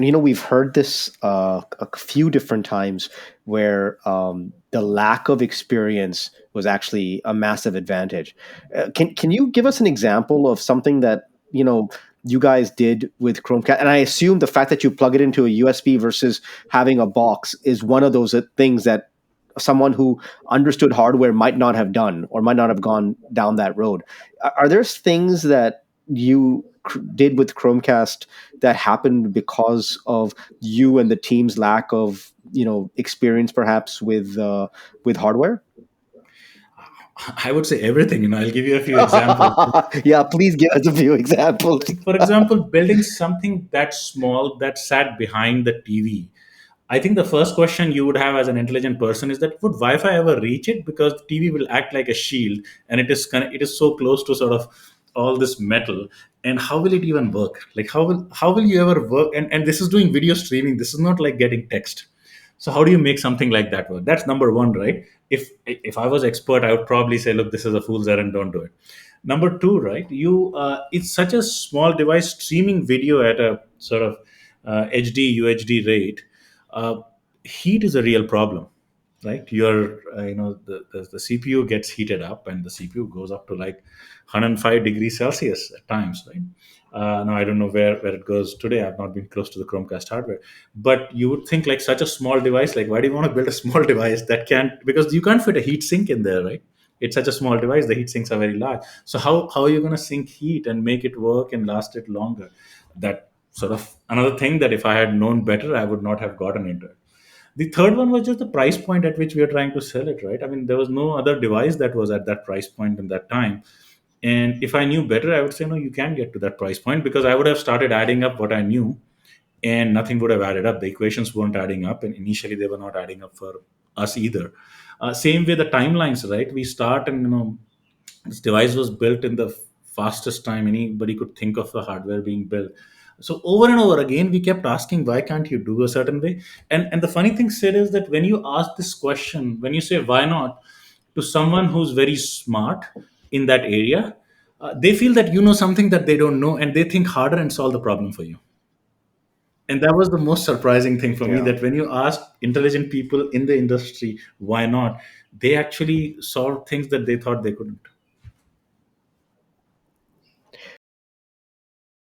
And we've heard this a few different times where the lack of experience was actually a massive advantage. Can you give us an example of something that you guys did with Chromecast? And I assume the fact that you plug it into a USB versus having a box is one of those things that someone who understood hardware might not have done or might not have gone down that road. Are there things that you did with Chromecast that happened because of you and the team's lack of experience, perhaps with hardware? I would say everything. I'll give you a few examples. Yeah, please give us a few examples. For example, building something that small that sat behind the TV. I think the first question you would have as an intelligent person is that would Wi-Fi ever reach it? Because the TV will act like a shield, and it is so close to sort of all this metal. And how will it even work? Like how will you ever work? And this is doing video streaming. This is not like getting text. So how do you make something like that work? That's number one, right? If I was expert, I would probably say, look, this is a fool's errand. Don't do it. Number two, right? It's such a small device streaming video at a sort of HD UHD rate. uh, Heat is a real problem, right? The CPU gets heated up, and the CPU goes up to like 105 degrees Celsius at times, right? Now I don't know where it goes today. I've not been close to the Chromecast hardware, but you would think like such a small device, like why do you want to build a small device that can't, because you can't fit a heat sink in there, right? It's such a small device, the heat sinks are very large. So how are you going to sink heat and make it work and last it longer? That sort of another thing that if I had known better, I would not have gotten into it. The third one was just the price point at which we are trying to sell it, right? I mean, there was no other device that was at that price point in that time. And if I knew better, I would say, no, you can get to that price point, because I would have started adding up what I knew, and nothing would have added up. The equations weren't adding up, and initially they were not adding up for us either. Same way, the timelines, right? We start, and this device was built in the fastest time anybody could think of the hardware being built. So over and over again, we kept asking, why can't you do a certain way? And the funny thing, Sid, is that when you ask this question, when you say why not, to someone who's very smart in that area, they feel that you know something that they don't know, and they think harder and solve the problem for you. And that was the most surprising thing for me, Yeah. that when you ask intelligent people in the industry why not, they actually solve things that they thought they couldn't.